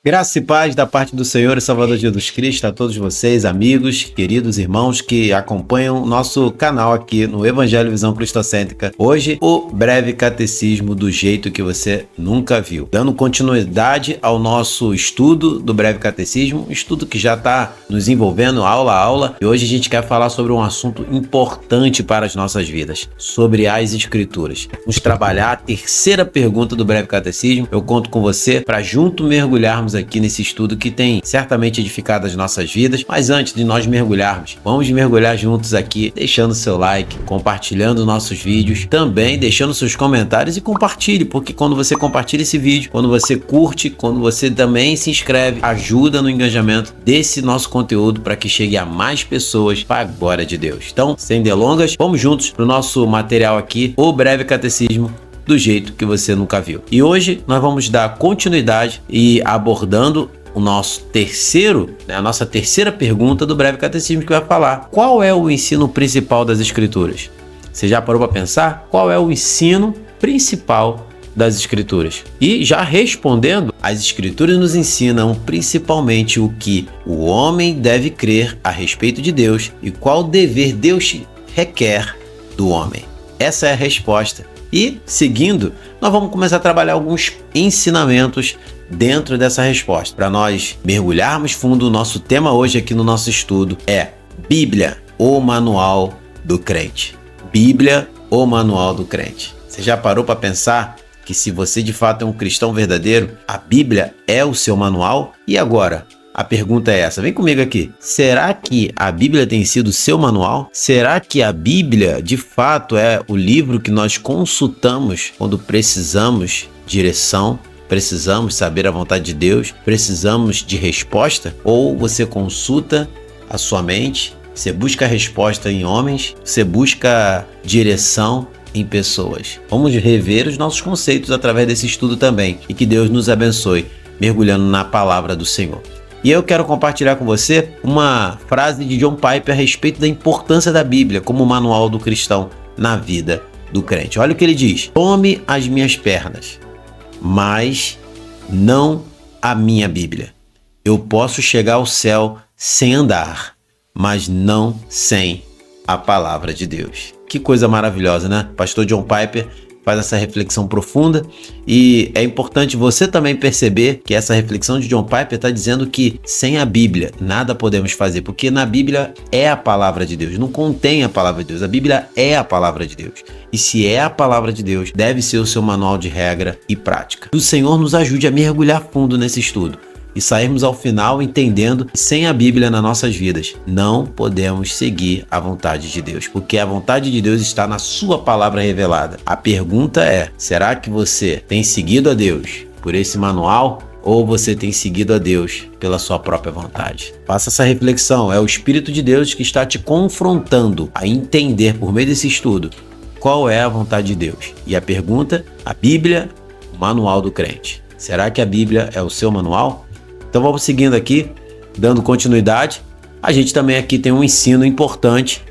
Graça e paz da parte do Senhor e Salvador Jesus Cristo a todos vocês, amigos, queridos irmãos que acompanham nosso canal aqui no Evangelho Visão Cristocêntrica. Hoje, o breve catecismo do jeito que você nunca viu. Dando continuidade ao nosso estudo do breve catecismo, estudo que já está nos envolvendo aula a aula. E hoje a gente quer falar sobre um assunto importante para as nossas vidas, sobre as Escrituras. Vamos trabalhar a terceira pergunta do breve catecismo. Eu conto com você para junto mergulharmos aqui nesse estudo que tem certamente edificado as nossas vidas. Mas antes de nós mergulharmos, vamos mergulhar juntos aqui, deixando seu like, compartilhando nossos vídeos, também deixando seus comentários e compartilhe, porque quando você compartilha esse vídeo, quando você curte, quando você também se inscreve, ajuda no engajamento desse nosso conteúdo para que chegue a mais pessoas para a glória de Deus. Então, sem delongas, vamos juntos para o nosso material aqui, o breve catecismo do jeito que você nunca viu. E hoje nós vamos dar continuidade e abordando a nossa terceira pergunta do breve catecismo, que vai falar: qual é o ensino principal das Escrituras? Você já parou para pensar? Qual é o ensino principal das Escrituras? E já respondendo, as Escrituras nos ensinam principalmente o que o homem deve crer a respeito de Deus e qual dever Deus requer do homem. Essa é a resposta. E, seguindo, nós vamos começar a trabalhar alguns ensinamentos dentro dessa resposta. Para nós mergulharmos fundo, o nosso tema hoje aqui no nosso estudo é Bíblia, o manual do crente. Bíblia, o manual do crente. Você já parou para pensar que se você de fato é um cristão verdadeiro, a Bíblia é o seu manual? E agora? A pergunta é essa, vem comigo aqui. Será que a Bíblia tem sido seu manual? Será que a Bíblia, de fato, é o livro que nós consultamos quando precisamos de direção, precisamos saber a vontade de Deus, precisamos de resposta? Ou você consulta a sua mente, você busca resposta em homens, você busca direção em pessoas? Vamos rever os nossos conceitos através desse estudo também. E que Deus nos abençoe, mergulhando na palavra do Senhor. E eu quero compartilhar com você uma frase de John Piper a respeito da importância da Bíblia como manual do cristão na vida do crente. Olha o que ele diz: tome as minhas pernas, mas não a minha Bíblia. Eu posso chegar ao céu sem andar, mas não sem a palavra de Deus. Que coisa maravilhosa, né? Pastor John Piper faz essa reflexão profunda, e é importante você também perceber que essa reflexão de John Piper está dizendo que sem a Bíblia nada podemos fazer, porque na Bíblia é a palavra de Deus, não contém a palavra de Deus, a Bíblia é a palavra de Deus, e se é a palavra de Deus, deve ser o seu manual de regra e prática. Que o Senhor nos ajude a mergulhar fundo nesse estudo e sairmos ao final entendendo que sem a Bíblia nas nossas vidas não podemos seguir a vontade de Deus, porque a vontade de Deus está na sua palavra revelada. A pergunta é: será que você tem seguido a Deus por esse manual ou você tem seguido a Deus pela sua própria vontade? Faça essa reflexão, é o Espírito de Deus que está te confrontando a entender por meio desse estudo qual é a vontade de Deus. E a pergunta: a Bíblia, o manual do crente. Será que a Bíblia é o seu manual? Então vamos seguindo aqui, dando continuidade. A gente também aqui tem um ensino importante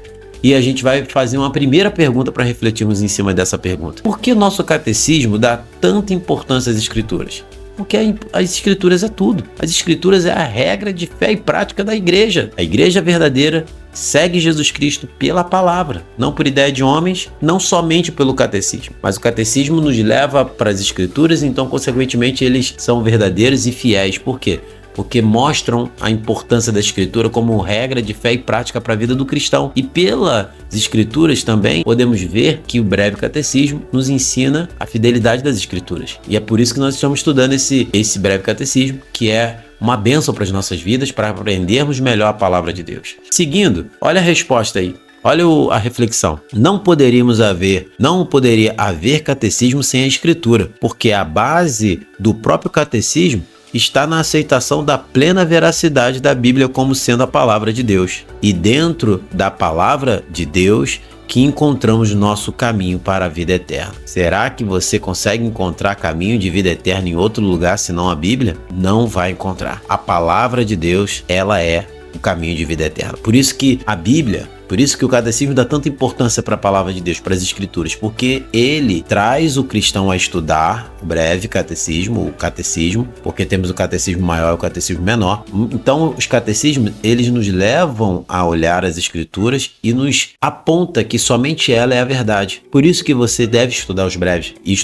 e a gente vai fazer uma primeira pergunta para refletirmos em cima dessa pergunta. Por que nosso catecismo dá tanta importância às Escrituras? Porque as Escrituras é tudo. As Escrituras é a regra de fé e prática da igreja. A igreja verdadeira segue Jesus Cristo pela palavra, não por ideia de homens, não somente pelo catecismo. Mas o catecismo nos leva para as Escrituras, então, consequentemente, eles são verdadeiros e fiéis. Por quê? Porque mostram a importância da Escritura como regra de fé e prática para a vida do cristão. E pelas Escrituras também podemos ver que o breve catecismo nos ensina a fidelidade das Escrituras. E é por isso que nós estamos estudando esse breve catecismo, que é uma bênção para as nossas vidas, para aprendermos melhor a palavra de Deus. Seguindo, olha a resposta aí. Olha a reflexão. Não poderia haver catecismo sem a Escritura, porque a base do próprio catecismo está na aceitação da plena veracidade da Bíblia como sendo a palavra de Deus. E dentro da palavra de Deus que encontramos nosso caminho para a vida eterna. Será que você consegue encontrar caminho de vida eterna em outro lugar senão a Bíblia? Não vai encontrar. A palavra de Deus, ela é o caminho de vida eterna. Por isso que a Bíblia, por isso que o catecismo dá tanta importância para a palavra de Deus, para as escrituras, porque ele traz o cristão a estudar o breve catecismo, o catecismo, porque temos o catecismo maior e o catecismo menor. Então, os catecismos, eles nos levam a olhar as escrituras e nos aponta que somente ela é a verdade. Por isso que você deve estudar os breves e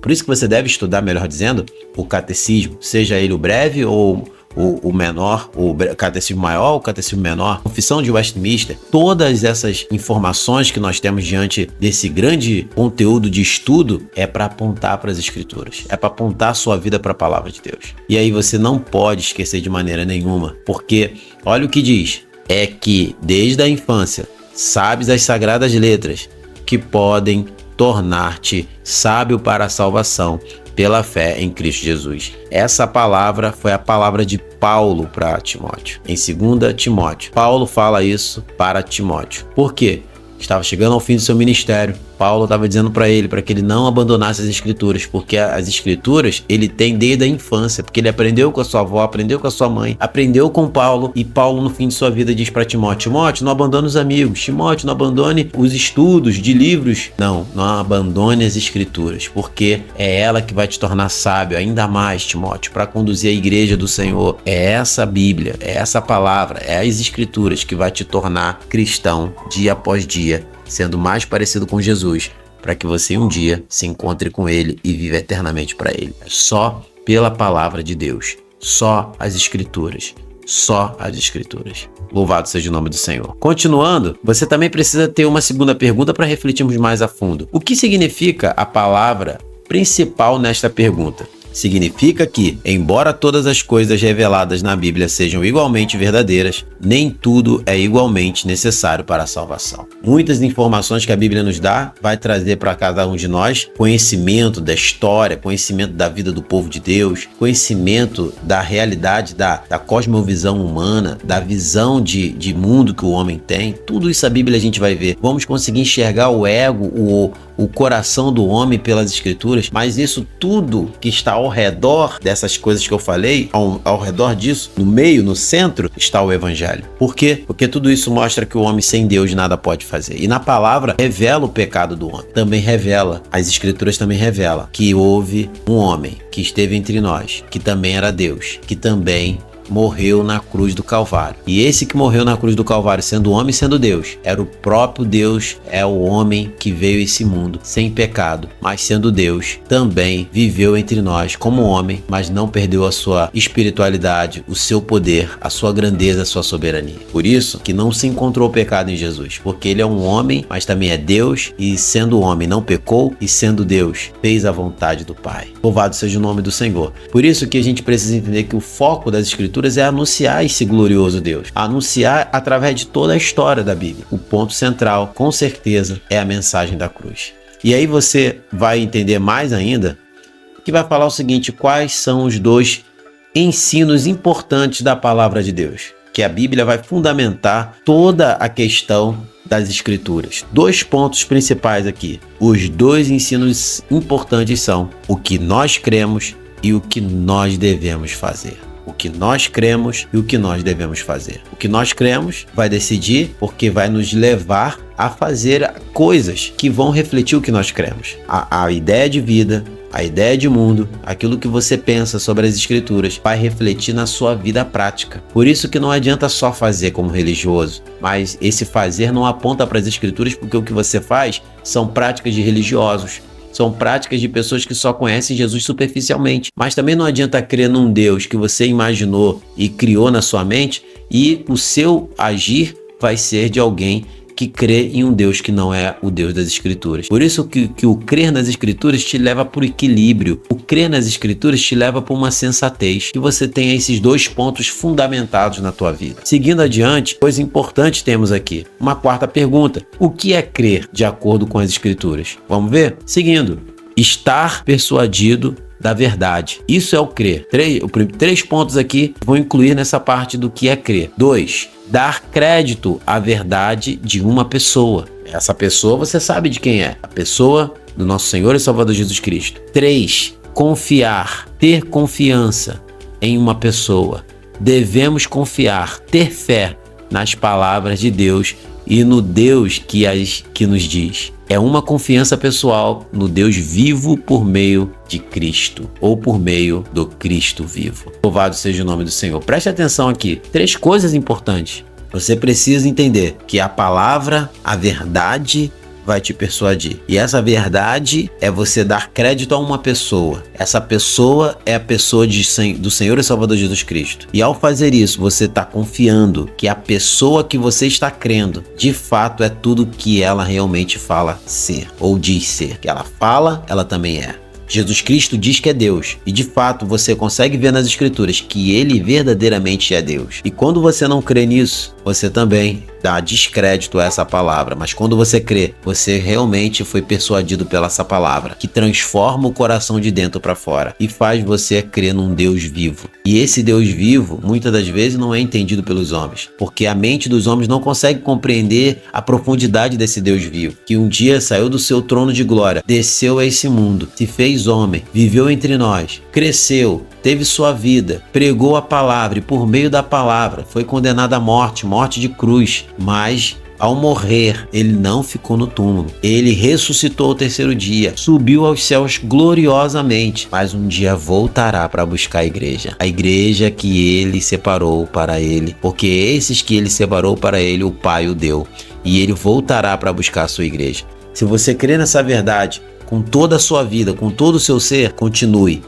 por isso que você deve estudar, melhor dizendo, o catecismo, seja ele o breve ou o menor, o catecismo maior, o catecismo menor, Confissão de Westminster, todas essas informações que nós temos diante desse grande conteúdo de estudo é para apontar para as escrituras, é para apontar a sua vida para a palavra de Deus. E aí você não pode esquecer de maneira nenhuma, porque olha o que diz, é que desde a infância sabes as sagradas letras que podem tornar-te sábio para a salvação pela fé em Cristo Jesus. Essa palavra foi a palavra de Paulo para Timóteo. Em 2 Timóteo, Paulo fala isso para Timóteo. Por quê? Estava chegando ao fim do seu ministério. Paulo estava dizendo para ele, para que ele não abandonasse as escrituras, porque as escrituras ele tem desde a infância, porque ele aprendeu com a sua avó, aprendeu com a sua mãe, aprendeu com Paulo, e Paulo no fim de sua vida diz para Timóteo, Timóteo, não abandone os amigos, Timóteo, não abandone os estudos de livros, não abandone as escrituras, porque é ela que vai te tornar sábio ainda mais, Timóteo, para conduzir a igreja do Senhor. É essa Bíblia, é essa palavra, é as escrituras que vai te tornar cristão dia após dia, sendo mais parecido com Jesus, para que você um dia se encontre com Ele e viva eternamente para Ele. Só pela palavra de Deus, só as escrituras, só as escrituras. Louvado seja o nome do Senhor. Continuando, você também precisa ter uma segunda pergunta para refletirmos mais a fundo. O que significa a palavra principal nesta pergunta? Significa que, embora todas as coisas reveladas na Bíblia sejam igualmente verdadeiras, nem tudo é igualmente necessário para a salvação. Muitas informações que a Bíblia nos dá vai trazer para cada um de nós conhecimento da história, conhecimento da vida do povo de Deus, conhecimento da realidade da cosmovisão humana, da visão de mundo que o homem tem. Tudo isso a Bíblia a gente vai ver. Vamos conseguir enxergar o ego, o coração do homem pelas escrituras, mas isso tudo que está ao redor dessas coisas que eu falei, ao redor disso, no meio, no centro, está o Evangelho. Por quê? Porque tudo isso mostra que o homem sem Deus nada pode fazer. E na palavra revela o pecado do homem. Também revela, as escrituras também revelam que houve um homem que esteve entre nós, que também era Deus, que também morreu na cruz do Calvário. E esse que morreu na cruz do Calvário, sendo homem e sendo Deus, era o próprio Deus, é o homem que veio a esse mundo sem pecado, mas sendo Deus, também viveu entre nós como homem, mas não perdeu a sua espiritualidade, o seu poder, a sua grandeza, a sua soberania. Por isso que não se encontrou pecado em Jesus, porque ele é um homem, mas também é Deus, e sendo homem não pecou, e sendo Deus fez a vontade do Pai. Louvado seja o nome do Senhor. Por isso que a gente precisa entender que o foco das escrituras é anunciar esse glorioso Deus, anunciar através de toda a história da Bíblia. O ponto central, com certeza, é a mensagem da cruz. E aí você vai entender mais ainda, que vai falar o seguinte, quais são os dois ensinos importantes da palavra de Deus, que a Bíblia vai fundamentar toda a questão das escrituras. Dois pontos principais aqui. Os dois ensinos importantes são o que nós cremos e o que nós devemos fazer. O que nós cremos e o que nós devemos fazer. O que nós cremos vai decidir porque vai nos levar a fazer coisas que vão refletir o que nós cremos. A ideia de vida, a ideia de mundo, aquilo que você pensa sobre as escrituras vai refletir na sua vida prática. Por isso que não adianta só fazer como religioso, mas esse fazer não aponta para as escrituras porque o que você faz são práticas de religiosos. São práticas de pessoas que só conhecem Jesus superficialmente. Mas também não adianta crer num Deus que você imaginou e criou na sua mente e o seu agir vai ser de alguém que crê em um Deus que não é o Deus das Escrituras. Por isso que o crer nas Escrituras te leva para o equilíbrio. O crer nas Escrituras te leva para uma sensatez. Que você tenha esses dois pontos fundamentados na tua vida. Seguindo adiante, coisa importante temos aqui. Uma quarta pergunta. O que é crer de acordo com as Escrituras? Vamos ver? Seguindo. Estar persuadido da verdade. Isso é o crer. Três pontos aqui vou incluir nessa parte do que é crer. 2. Dar crédito à verdade de uma pessoa. Essa pessoa você sabe de quem é. A pessoa do nosso Senhor e Salvador Jesus Cristo. 3. Confiar. Ter confiança em uma pessoa. devemos confiar, ter fé nas palavras de Deus e no Deus que nos diz. É uma confiança pessoal no Deus vivo por meio de Cristo, ou por meio do Cristo vivo. Louvado seja o nome do Senhor. Preste atenção aqui. 3 coisas importantes. Você precisa entender que a palavra, a verdade, vai te persuadir. E essa verdade é você dar crédito a uma pessoa. Essa pessoa é a pessoa do Senhor e Salvador Jesus Cristo. E ao fazer isso, você está confiando que a pessoa que você está crendo, de fato, é tudo que ela realmente fala ser, ou diz ser. Que ela fala, ela também é. Jesus Cristo diz que é Deus, e de fato você consegue ver nas Escrituras que Ele verdadeiramente é Deus. E quando você não crê nisso, você também dá descrédito a essa palavra. Mas quando você crê, você realmente foi persuadido pela essa palavra, que transforma o coração de dentro para fora e faz você crer num Deus vivo. E esse Deus vivo, muitas das vezes, não é entendido pelos homens, porque a mente dos homens não consegue compreender a profundidade desse Deus vivo, que um dia saiu do seu trono de glória, desceu a esse mundo, se fez homem, viveu entre nós, cresceu, teve sua vida, pregou a palavra e por meio da palavra foi condenado à morte, morte de cruz, mas ao morrer, ele não ficou no túmulo. Ele ressuscitou ao 3º dia, subiu aos céus gloriosamente, mas um dia voltará para buscar a igreja que ele separou para ele, porque esses que ele separou para ele, o Pai o deu, e ele voltará para buscar a sua igreja. Se você crê nessa verdade, com toda a sua vida, com todo o seu ser, continue.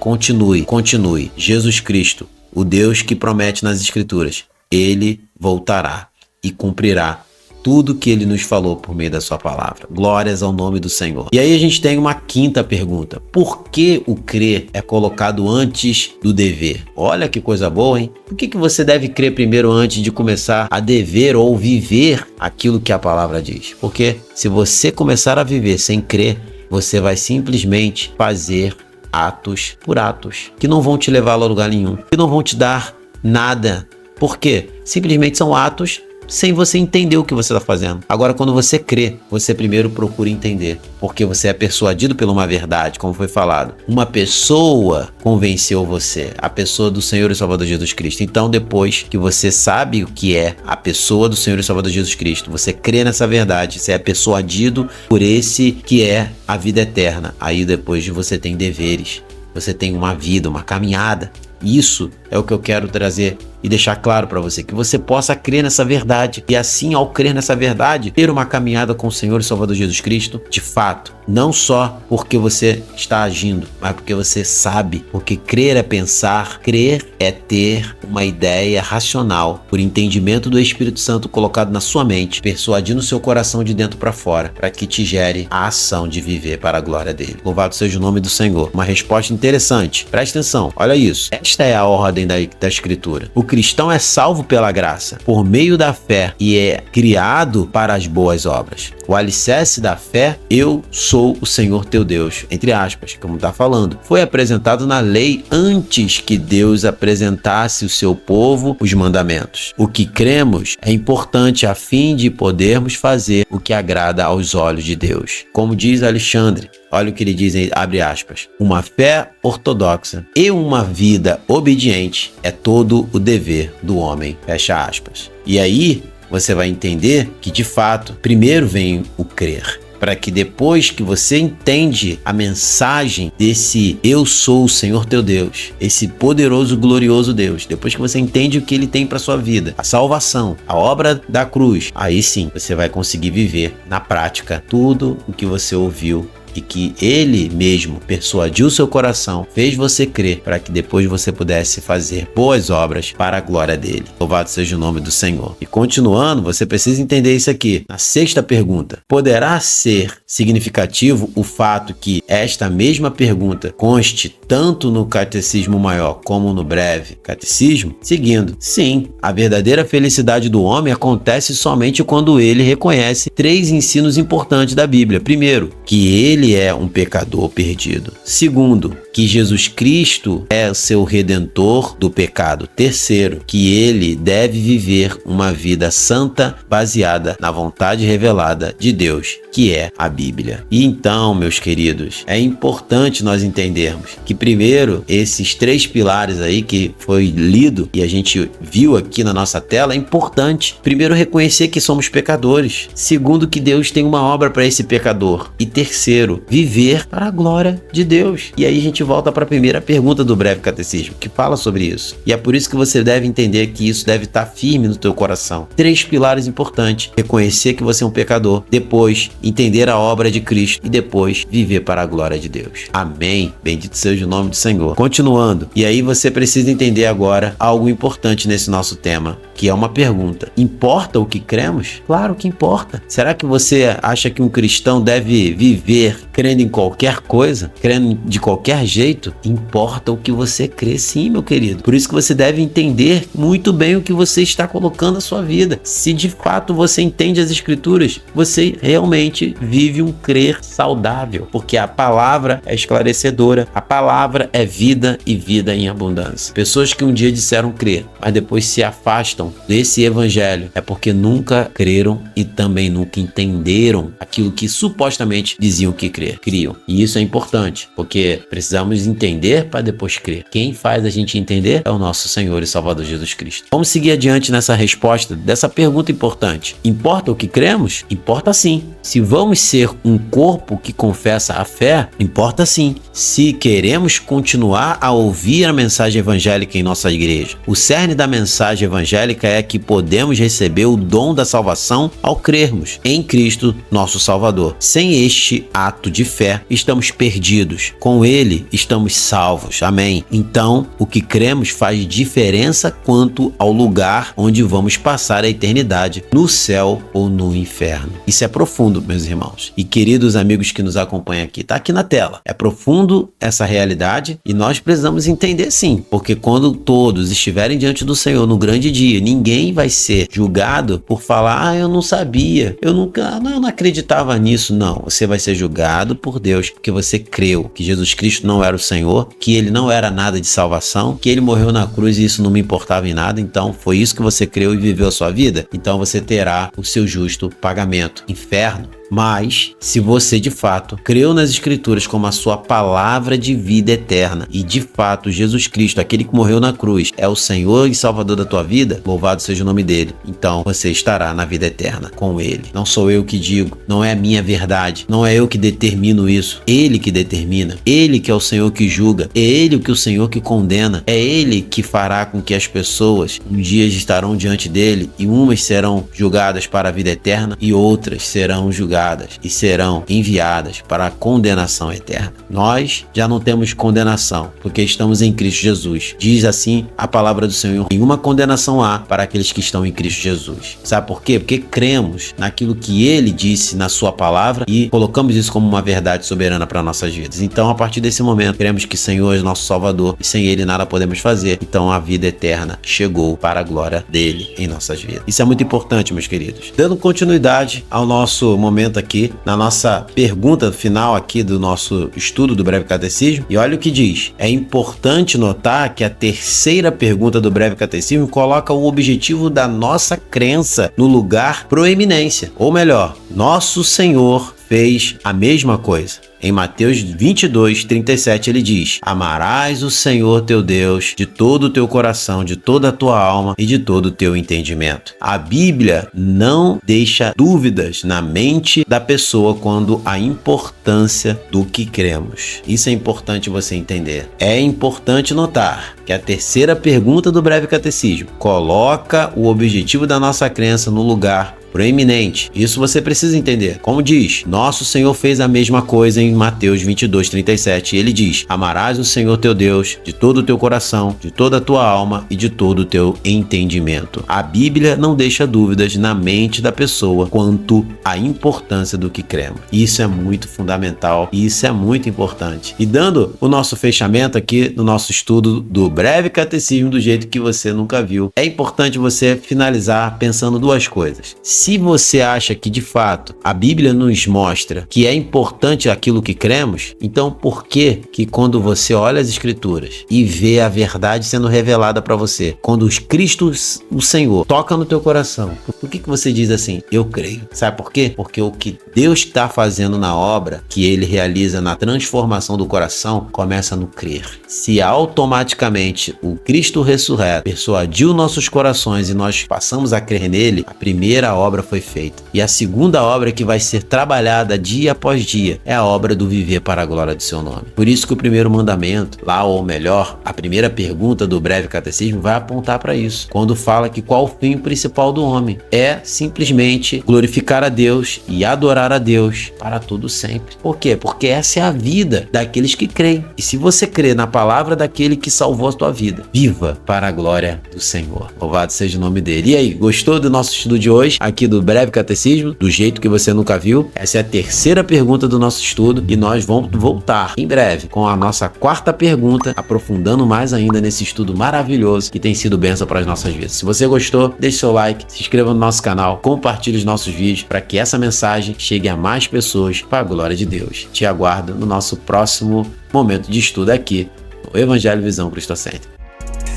Jesus Cristo, o Deus que promete nas Escrituras, Ele voltará e cumprirá tudo que Ele nos falou por meio da sua palavra. Glórias ao nome do Senhor. E aí a gente tem uma 5ª pergunta. Por que o crer é colocado antes do dever? Olha que coisa boa, hein? Por que você deve crer primeiro antes de começar a dever ou viver aquilo que a palavra diz? Porque se você começar a viver sem crer, você vai simplesmente fazer atos por atos, que não vão te levar a lugar nenhum, que não vão te dar nada. Por quê? Simplesmente são atos sem você entender o que você está fazendo. Agora, quando você crê, você primeiro procura entender, porque você é persuadido por uma verdade, como foi falado. Uma pessoa convenceu você, a pessoa do Senhor e Salvador Jesus Cristo. Então, depois que você sabe o que é a pessoa do Senhor e Salvador Jesus Cristo, você crê nessa verdade, você é persuadido por esse que é a vida eterna. Aí depois você tem deveres, você tem uma vida, uma caminhada. Isso é o que eu quero trazer e deixar claro para você, que você possa crer nessa verdade e assim, ao crer nessa verdade, ter uma caminhada com o Senhor e Salvador Jesus Cristo, de fato, não só porque você está agindo, mas porque você sabe, porque crer é pensar, crer é ter uma ideia racional, por entendimento do Espírito Santo colocado na sua mente, persuadindo o seu coração de dentro para fora, para que te gere a ação de viver para a glória dele. Louvado seja o nome do Senhor. Uma resposta interessante. Presta atenção, olha isso. Esta é a ordem da Escritura. O cristão é salvo pela graça, por meio da fé, e é criado para as boas obras. O alicerce da fé, eu sou o Senhor teu Deus, entre aspas, como está falando, foi apresentado na lei antes que Deus apresentasse o seu povo os mandamentos. O que cremos é importante a fim de podermos fazer o que agrada aos olhos de Deus. Como diz Alexandre, olha o que ele diz, abre aspas, uma fé ortodoxa e uma vida obediente é todo o dever do homem, fecha aspas. E aí você vai entender que, de fato, primeiro vem o crer, para que depois que você entende a mensagem desse eu sou o Senhor teu Deus, esse poderoso, glorioso Deus, depois que você entende o que ele tem para sua vida, a salvação, a obra da cruz, aí sim você vai conseguir viver na prática tudo o que você ouviu e que ele mesmo persuadiu seu coração, fez você crer, para que depois você pudesse fazer boas obras para a glória dele. Louvado seja o nome do Senhor. E continuando, você precisa entender isso aqui. Na 6ª pergunta, poderá ser significativo o fato que esta mesma pergunta conste tanto no Catecismo Maior como no Breve Catecismo? Seguindo, sim, a verdadeira felicidade do homem acontece somente quando ele reconhece 3 ensinos importantes da Bíblia. Primeiro, que ele é um pecador perdido. Segundo, que Jesus Cristo é o seu redentor do pecado. Terceiro, que ele deve viver uma vida santa baseada na vontade revelada de Deus, que é a Bíblia. E então, meus queridos, é importante nós entendermos que primeiro, esses 3 pilares aí que foi lido e a gente viu aqui na nossa tela, é importante. Primeiro, reconhecer que somos pecadores. Segundo, que Deus tem uma obra para esse pecador. E terceiro, viver para a glória de Deus. E aí a gente volta para a primeira pergunta do Breve Catecismo, que fala sobre isso. E é por isso que você deve entender que isso deve estar firme no teu coração. 3 pilares importantes: reconhecer que você é um pecador, depois entender a obra de Cristo e depois viver para a glória de Deus. Amém. Bendito seja o nome do Senhor. Continuando, e aí você precisa entender agora algo importante nesse nosso tema, que é uma pergunta: importa o que cremos? Claro que importa. Será que você acha que um cristão deve viver crendo em qualquer coisa? Crendo de qualquer jeito? Importa o que você crê, sim, meu querido. Por isso que você deve entender muito bem o que você está colocando na sua vida. Se de fato você entende as Escrituras, você realmente vive um crer saudável, porque a palavra é esclarecedora, a palavra é vida e vida em abundância. Pessoas que um dia disseram crer, mas depois se afastam desse evangelho, é porque nunca creram e também nunca entenderam aquilo que supostamente diziam que criam. E isso é importante, porque precisamos entender para depois crer. Quem faz a gente entender é o nosso Senhor e Salvador Jesus Cristo. Vamos seguir adiante nessa resposta dessa pergunta importante. Importa o que cremos? Importa sim. Se vamos ser um corpo que confessa a fé, importa sim. Se queremos continuar a ouvir a mensagem evangélica em nossa igreja. O cerne da mensagem evangélica é que podemos receber o dom da salvação ao crermos em Cristo, nosso Salvador. Sem este ato de fé, estamos perdidos. Com ele, estamos salvos. Amém. Então, o que cremos faz diferença quanto ao lugar onde vamos passar a eternidade, no céu ou no inferno. Isso é profundo, meus irmãos. E queridos amigos que nos acompanham aqui, tá aqui na tela. É profundo essa realidade e nós precisamos entender sim, porque quando todos estiverem diante do Senhor no grande dia, ninguém vai ser julgado por falar: eu não sabia, eu não acreditava nisso. Não, você vai ser julgado por Deus, porque você creu que Jesus Cristo não era o Senhor, que ele não era nada de salvação, que ele morreu na cruz e isso não me importava em nada. Então foi isso que você creu e viveu a sua vida. Então você terá o seu justo pagamento, inferno. Mas, se você de fato creu nas Escrituras como a sua palavra de vida eterna e de fato Jesus Cristo, aquele que morreu na cruz, é o Senhor e Salvador da tua vida, louvado seja o nome dele, então você estará na vida eterna com ele. Não sou eu que digo, não é a minha verdade, não é eu que determino isso, ele que determina, ele que é o Senhor que julga, é ele que o Senhor que condena, é ele que fará com que as pessoas um dia estarão diante dele e umas serão julgadas para a vida eterna e outras serão julgadas e serão enviadas para a condenação eterna. Nós já não temos condenação, porque estamos em Cristo Jesus. Diz assim a palavra do Senhor: nenhuma condenação há para aqueles que estão em Cristo Jesus. Sabe por quê? Porque cremos naquilo que ele disse na sua palavra e colocamos isso como uma verdade soberana para nossas vidas. Então, a partir desse momento, cremos que o Senhor é nosso Salvador e sem ele nada podemos fazer. Então, a vida eterna chegou para a glória dele em nossas vidas. Isso é muito importante, meus queridos. Dando continuidade ao nosso momento aqui, na nossa pergunta final aqui do nosso estudo do Breve Catecismo, e olha o que diz: é importante notar que a terceira pergunta do Breve Catecismo coloca o objetivo da nossa crença no lugar proeminência, ou melhor, nosso Senhor fez a mesma coisa. Em Mateus 22, 37 ele diz: amarás o Senhor teu Deus de todo o teu coração, de toda a tua alma e de todo o teu entendimento. A Bíblia não deixa dúvidas na mente da pessoa quanto à importância do que cremos. Isso é importante você entender. É importante notar que a terceira pergunta do Breve Catecismo coloca o objetivo da nossa crença no lugar proeminente. Isso você precisa entender. Como diz, nosso Senhor fez a mesma coisa em Mateus 22, 37. Ele diz: amarás o Senhor teu Deus de todo o teu coração, de toda a tua alma e de todo o teu entendimento. A Bíblia não deixa dúvidas na mente da pessoa quanto à importância do que cremos. Isso é muito fundamental e isso é muito importante. E dando o nosso fechamento aqui no nosso estudo do Breve Catecismo do jeito que você nunca viu, é importante você finalizar pensando duas coisas. Se você acha que de fato a Bíblia nos mostra que é importante aquilo que cremos, então por que quando você olha as Escrituras e vê a verdade sendo revelada para você, quando os Cristo, o Senhor, toca no teu coração, por que você diz assim, eu creio? Sabe por quê? Porque o que Deus está fazendo na obra, que Ele realiza na transformação do coração, começa no crer. Se automaticamente o Cristo ressurreto persuadiu nossos corações e nós passamos a crer nele, a primeira obra foi feita. E a segunda obra que vai ser trabalhada dia após dia é a obra do viver para a glória do seu nome. Por isso que o primeiro mandamento, lá ou melhor, a primeira pergunta do breve catecismo vai apontar para isso. Quando fala que qual o fim principal do homem? É simplesmente glorificar a Deus e adorar a Deus para todo sempre. Por quê? Porque essa é a vida daqueles que creem. E se você crê na palavra daquele que salvou a tua vida, viva para a glória do Senhor. Louvado seja o nome dele. E aí, gostou do nosso estudo de hoje, aqui do breve catecismo, do jeito que você nunca viu? Essa é a terceira pergunta do nosso estudo e nós vamos voltar em breve com a nossa quarta pergunta, aprofundando mais ainda nesse estudo maravilhoso que tem sido bênção para as nossas vidas. Se você gostou, deixe seu like, se inscreva no nosso canal, compartilhe os nossos vídeos para que essa mensagem chegue a mais pessoas para a glória de Deus. Te aguardo no nosso próximo momento de estudo aqui no Evangelho Visão Cristocêntrica.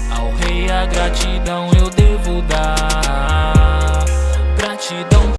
Ao Rei a gratidão.